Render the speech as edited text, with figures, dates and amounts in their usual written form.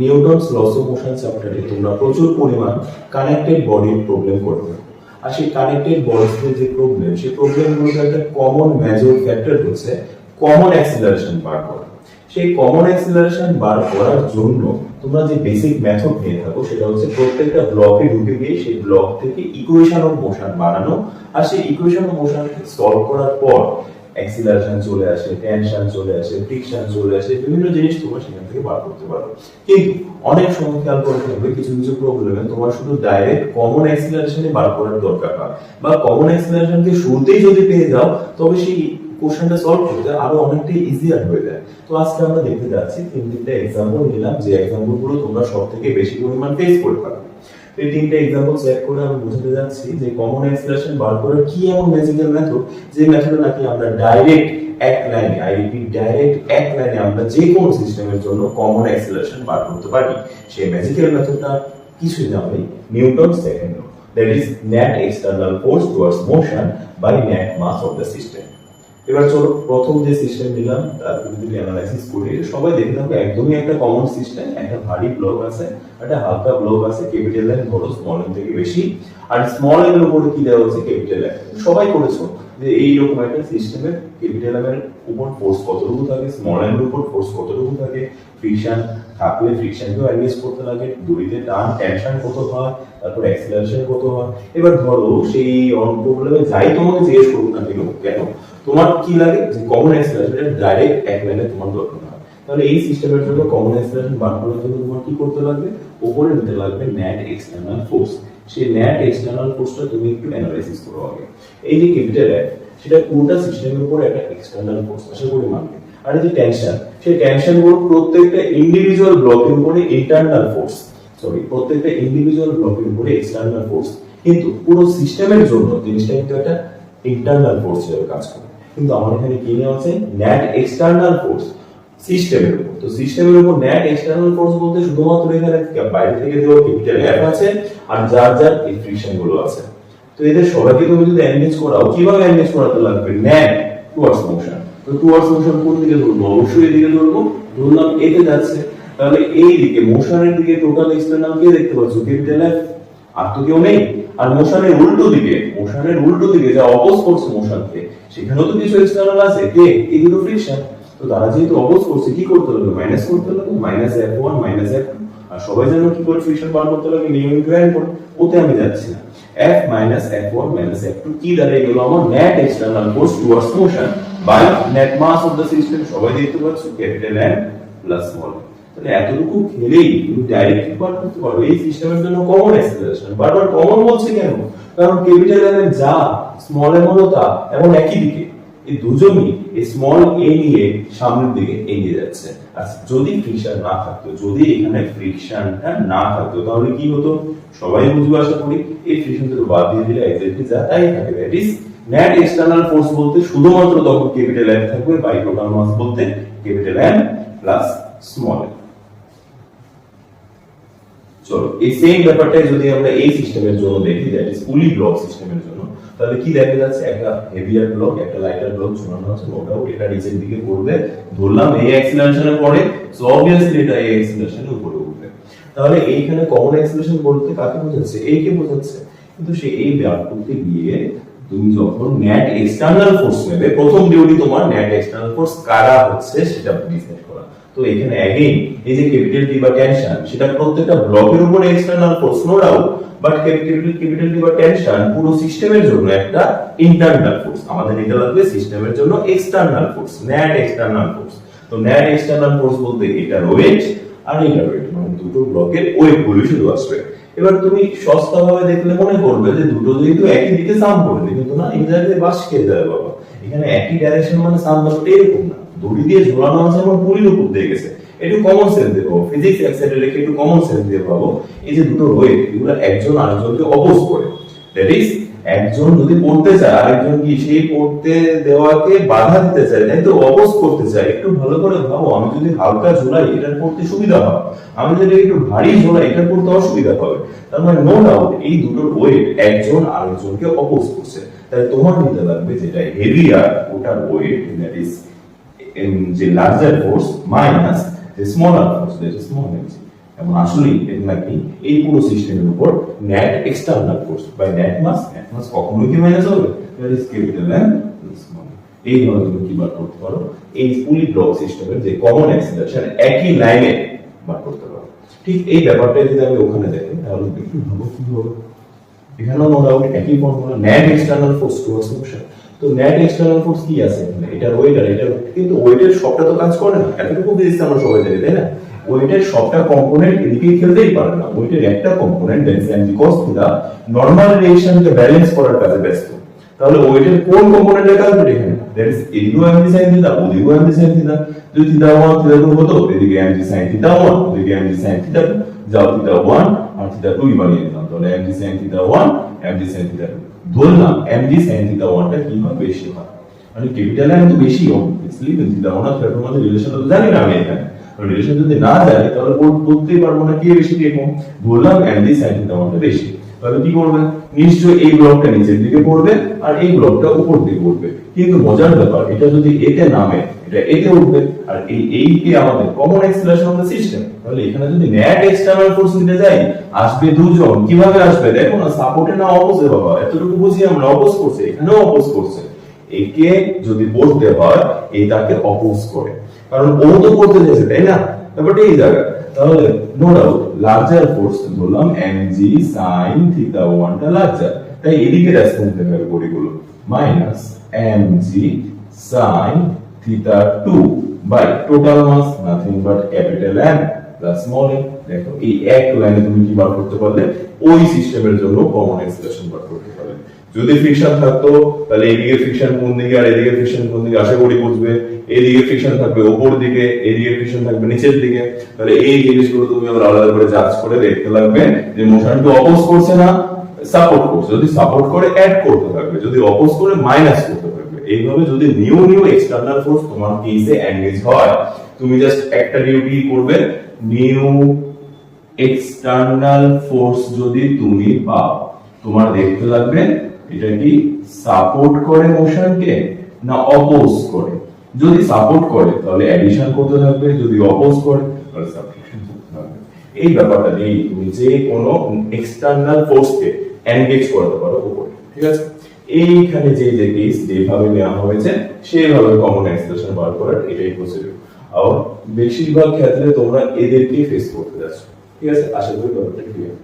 Newton's loss of motion চ্যাপ্টারে তোমরা প্রচুর পরিমাণ কানেক্টেড বডির প্রবলেম করবে। আর সেই কানেক্টেড বডির যে প্রবলেম, সেই প্রবলেমগুলোর একটা কমন মেজর ফ্যাক্টর হচ্ছে কমন অ্যাক্সিলারেশন বার করা। সেই কমন অ্যাক্সিলারেশন বার করার জন্য তোমরা যে বেসিক মেথড নিয়ে থাকো সেটা হচ্ছে প্রত্যেকটা ব্লকে ঢুকে গিয়ে সেই ব্লক থেকে ইকুয়েশন অফ মোশন বানানো, আর সেই ইকুয়েশন অফ মোশন সলভ করার পর অ্যাক্সিলারেশন চলে আসে, টেনশন চলে আসে, ফ্রিকশন চলে আসে, বিভিন্ন জিনিস তোমরা সেখান থেকে বার করতে পারো। কিন্তু অনেক সময় খেয়াল করতে হবে কিছু কিছু প্রবলেমে তোমার শুধু ডাইরেক্ট কমন অ্যাক্সিলারেশনে বার করার দরকার হয়, বা কমন অ্যাক্সিলারেশনকে শুরুতেই যদি পেয়ে যাও তবে সেই কোশ্চেনটা সলভ করতে আরো অনেকটাই ইজিয়ার হয়ে যায়। তো আজকে আমরা দেখতে যাচ্ছি তিনটা এক্সাম্পল নিলাম, যে এক্সাম্পলগুলো তোমরা সবথেকে বেশি পরিমাণ ফেস করে পাবে। এই তিনটা এক্সাম্পল সেট করে আমি বোঝাতে যাচ্ছি যে কমন অ্যাক্সিলারেশন বার করার কি এমন ম্যাজিক্যাল মেথড, যে মেথডে নাকি আমরা ডাইরেক্ট এক লাইনে, আই রিপিট ডাইরেক্ট এক লাইনে আমরা যে কোনো সিস্টেমের জন্য কমন অ্যাক্সিলারেশন বার করতে পারি। সেই ম্যাজিক্যাল মেথডটা কিছুই না ভাই, Newton's second law, that is net external force towards motion by net mass of the system. এবার চলো প্রথম যে সিস্টেম নিলাম তার যদি অ্যানালাইসিস করি, সবাই দেখে থাকো একদমই একটা কমন সিস্টেম। একটা ভারী ব্লক আছে, একটা হালকা ব্লক আছে, ক্যাপিটাল এন বড় স্মল এন থেকে বেশি, আর স্মল এন এর উপরে কি দেওয়া হচ্ছে ক্যাপিটাল এন। সবাই করেছো যে এই রকম একটা সিস্টেমে ক্যাপিটাল এন এর উপর ফোর্স কতটুকু থাকে, স্মল এন এর উপর ফোর্স কতটুকু থাকে, ফ্রিকশন থাকলে ফ্রিকশনকে অ্যাডজাস্ট করতে লাগে, দড়িতে টান টেনশন কত হয়, তারপর অ্যাক্সিলারেশন কত হয়। এবার ধরো সেই অন প্রবলেমে যাই তোমাকে জিজ্ঞেস করুক না কেন তোমার কি লাগে যে কমন অ্যাক্সিলারেশন ডাইরেক্ট এক লাইনে তোমার দরকার হয়। তাহলে এই সিস্টেমের জন্য কমন অ্যাক্সিলারেশন বার করার জন্য তোমার কি করতে লাগবে, উপরে নিতে লাগবে নেট এক্সটার্নাল ফোর্স। সেই নেট এক্সটার্নাল ফোর্সটা তুমি একটু অ্যানালাইসিস করো আগে। এই যে ক্যাপিটাল এফ, সেটা পুরোটা সিস্টেমের উপর একটা এক্সটার্নাল ফোর্স, আশা করি মানবে। আর এই যে টেনশন, সেই টেনশন গুলো প্রত্যেকটা ইন্ডিভিজুয়াল ব্লকের উপরে ইন্টারনাল ফোর্স, প্রত্যেকটা ইন্ডিভিজুয়াল ব্লকের উপরে এক্সটার্নাল ফোর্স, কিন্তু পুরো সিস্টেমের জন্য জিনিসটা কিন্তু একটা ইন্টারনাল ফোর্স হিসেবে কাজ করে। কিন্তু আমার এখানে কি নেওয়া আছে, নেট এক্সটার্নাল ফোর্স সিস্টেমের উপর। তো সিস্টেমের উপর নেট এক্সটার্নাল ফোর্স বলতে শুধুমাত্র এখানে বাইরে থেকে দেওয়া ক্যাপিটাল এফ আছে, আর যার যার এই ফ্রিকশন গুলো আছে। তো এদের সবাইকে তুমি যদি এনগেজ করাও, কিভাবে এনগেজ করাতে লাগবে, নেট টুয়ার্ডস মোশন। তো টুয়ার্ডস মোশন কোন দিকে ধরবো, অবশ্যই এদিকে ধরবো। ধরলাম এতে যাচ্ছে, তাহলে এই দিকে মোশনের দিকে টোটাল এক্সটার্নাল কে দেখতে পাচ্ছ, ক্যাপিটাল এফ, আর তো কেউ নেই। আর মোশনের উল্টো দিকে যা অপোজ করছে মোশনকে, সেখানেও তো কিছু এক্সটার্নাল আছে, কে, এগুলো ফ্রিকশন। তো তারা যেহেতু অপোজ করছে, কি করতে হবে, মাইনাস করতে হবে, মাইনাস F1 মাইনাস F2। আর সবাই জানো কি করে ফ্রিকশন বার করতে লাগে, নিউ ইনটু N করে। ওতে আমি যাচ্ছি না। F minus F1 minus F2 কি দাঁড়িয়ে গেল আমার, net external force towards motion by net mass of the system. সবাই দেখতে পাচ্ছ ক্যাপিটাল N প্লাস স্মল। তাহলে এতটুকু খেলেই তুমি ডাইরেক্টলি বার করতে পারো এই সিস্টেমের জন্য কমন অ্যাক্সিলারেশন। বারবার কমন বলছে কেন, কারণ ক্যাপিটাল এন এর যা, স্মল এন হলো তা, এবং একই দিকে এই দুজনই এই স্মল এ নিয়ে সামনের দিকে এগিয়ে যাচ্ছে। আর যদি ফ্রিকশন না থাকতো, যদি এখানে ফ্রিকশনটা না থাকতো, তাহলে কি হতো সবাই বুঝবে আশা করি। এই ফ্রিকশন থেকে বাদ দিয়ে দিলে এক্স্যাক্টলি যা তাই থাকে, that is net external force বলতে শুধুমাত্র তখন ক্যাপিটাল এফ থাকবে, বাই টোটাল মাস বলতে capital N plus small N. চলো এই সেম ব্যাপারটাই যদি আমরা এই সিস্টেমের জন্য দেখি, দ্যাট ইজ পুলি ব্লক সিস্টেমের জন্য, তাহলে কি দেখা যাচ্ছে, একটা হেভিয়ার ব্লক একটা লাইটার ব্লক ঝুলানো আছে, নো ডাউট এটা নিচের দিকে পড়বে। ধরলাম এই অ্যাক্সিলারেশনে পড়ে, সো অবভিয়াসলি এটা এই অ্যাক্সিলারেশনে উপরে উঠবে। তাহলে এইখানে কমন অ্যাক্সিলারেশন বলতে কাকে বোঝাচ্ছে, এই কে বোঝাচ্ছে। কিন্তু সে এই ব্যাপার করতে গিয়ে তুমি যখন নেট এক্সটার্নাল ফোর্স নেবে, প্রথম ডিউটি তোমার নেট এক্সটার্নাল ফোর্স কারা হচ্ছে সেটা ডিসাইড করা। তো এখানে अगेन এই যে ক্যাপিটাল টি বা টেনশন, সেটা প্রত্যেকটা ব্লকের উপরে external force, no doubt, but capital T বা টেনশন পুরো সিস্টেমের জন্য একটা ইন্টারনাল ফোর্স। আমাদের এটা লাগবে সিস্টেমের জন্য external force, net external force. তো নেট এক্সটার্নাল ফোর্স বলতে এটার ওয়েট আর এটার ওয়েট, মানে দুটো ব্লকের ওয়েট গুলো শুধু আসবে। এবার তুমি সস্তাভাবে দেখলে মনে করবে যে দুটো যেহেতু একই দিকে সাম করবে, কিন্তু না, এই জায়গায় বাস খেয়ে যাবে বাবা। এখানে একই ডাইরেকশন মানে সাম ব্যাপারটা এরকম না, দড়ি দিয়ে ঝোলানো আছে আমার পুলির উপর দিয়ে গেছে। একটু কমন সেন্স দিয়ে ভাবো, ফিজিক্স এক সাইডে রেখে একটু কমন সেন্স দিয়ে ভাবো। এই যে দুটো ওয়েট, এগুলো একজন আরেকজনকে অপোজ করে, দ্যাট ইজ একজন যদি পড়তে চায় আরেকজন কি সেই পড়তে দেওয়াকে বাধা দিতে চায়, তাই তো অপোজ করতে চায়। একটু ভালো করে ভাবো, আমি যদি হালকা ঝোলাই এটা পড়তে সুবিধা হবে, আমি যদি একটু ভারী ঝোলাই এটা পড়তে অসুবিধা হবে। তার মানে নো ডাউট এই দুটোর ওয়েট একজন আরেকজনকে অপোজ করছে। তাই তোমার নিতে লাগবে যেটা হেভিয়ার ওটার ওয়েট, দ্যাট ইজ যে larger force minus the smaller force, that is small energy. এবং আসলে এটা নাকি এই পুরো সিস্টেমের উপর net external force by net mass কখনোই কি মাইনাস হবে, that is capital N small. এই ধরনের তুমি কি বার করতে পারো, এই ফুলি ব্লক সিস্টেমের যে কমন অ্যাক্সিলারেশন একই লাইনে বার করতে পারো। ঠিক এই ব্যাপারটা যদি আমি ওখানে দেখি তাহলে একটু ভাবো কি হবে। এখানেও নো ডাউট একই formula, net external force towards motion. তো নেট এক্সটার্নাল ফোর্স কি আছে এখানে, এটার ওয়েট আর এটা, কিন্তু ওয়েটের সবটা তো কাজ করে না, এতটুকু ফিজিক্স আমরা সবাই জানি তাই না। ওয়েটের সবটা কম্পোনেন্ট এদিকে খেলতেই পারে না, ওয়েটের একটা component that's and because theta normal রিলেশনকে ব্যালেন্স করার কাজে ব্যস্ত। তাহলে ওয়েটের কোন কম্পোনেন্টের কাজ করে এখানে, দ্যাট ইজ এদিকেও mg sin থিটা ওদিকেও mg sin থিটা। যদি থিটা 1 থিটা 2 হতো, এদিকে mg sin থিটা 1 ওদিকে mg sin থিটা 2, যাও থিটা 1 আর থিটা 2 বানিয়ে দিলাম, তাহলে mg sin theta 1 mg sin theta 2। ধরলাম mg sin থিটা 1 টা কি হয়, বেশি হয়, মানে ক্যাপিটাল এম তো বেশি অবভিয়াসলি, কিন্তু থিটা 1 আর থিটা 2 এর মধ্যে রিলেশন তো জানি না আমি এখানে, রিলেশন যদি না জানি তাহলে বলতেই পারবো না কে বেশি কে কম। ধরলাম mg sin থিটা 1 টা বেশি, তাহলে কি করবে, নিশ্চয়ই এই ব্লকটা নিচের দিকে পড়বে আর এই ব্লকটা উপর দিকে উঠবে। কিন্তু মজার ব্যাপার, এটা যদি এতে নামে এটা এতে উঠবে, আর এই কে আমাদের common acceleration of the system. তাহলে এখানে যদি নেট এক্সটার্নাল ফোর্স নিতে যাই, আসবে দুজন, কিভাবে আসবে দেখো না, সাপোর্টে না অপোজে বাবা, এতটুকু বুঝি আমরা, অপোজ করছে, এখানেও অপোজ করছে। একে যদি বলতে হয় এই তাকে অপোজ করে, কারণ ও তো করতে যাচ্ছে তাই না, ব্যাপারটা এই জায়গা। তাহলে নো ডাউট লার্জার ফোর্স বললাম mg sin থিটা 1 টা লার্জার, তাই এদিকে রেসপন্স দেবে বডিগুলো minus mg sin theta 2 by total mass nothing but capital M plus small m। দেখো এই এক লাইনে তুমি কি বার করতে পারলে, ওই সিস্টেমের জন্য কমন এক্সপ্রেশন বার করতে পারলে। যদি ফ্রিকশন থাকতো তাহলে এদিকে ফ্রিকশন কোন দিকে আর এদিকে ফ্রিকশন কোন দিকে আশা করি বুঝবে। এদিকে ফ্রিকশন থাকবে উপর দিকে, এদিকে ফ্রিকশন থাকবে নিচের দিকে, তাহলে এই জিনিসগুলো তুমি আবার আলাদা করে জাজ করে দেখতে লাগবে যে মোশনটা অপোজ করছে না সাপোর্ট করছে। যদি সাপোর্ট করে অ্যাড করতে থাকবে, যদি অপোজ করে মাইনাস করতে থাকবে। এইভাবে যদি নিউ এক্সটার্নাল ফোর্স তোমার কেসে এনগেজ হয়, তুমি জাস্ট একটা ডিউটি করবে, নিউ এক্সটার্নাল ফোর্স যদি তুমি পাও, তোমার দেখতে লাগবে এটা কি সাপোর্ট করে মোশনকে না অপোজ করে। যদি সাপোর্ট করে তাহলে অ্যাডিশন করতে থাকবে, যদি অপোজ করে তাহলে সাবট্রাকশন করতে থাকবে। এই ব্যাপারটা দিয়ে তুমি যে কোনো এক্সটার্নাল ফোর্সকে এনগেজ করতে পারো উপরে, ঠিক আছে। এইখানে যে কেস যেভাবে নেওয়া হয়েছে সেইভাবে কমন এক্সপ্রেশন বার করার এটাই প্রসিডিউর। আর বেশিরভাগ ক্ষেত্রে তোমরা এদেরকেই ফেস করতে যাচ্ছ, ঠিক আছে। আশা করি ব্যাপারটা ক্লিয়ার।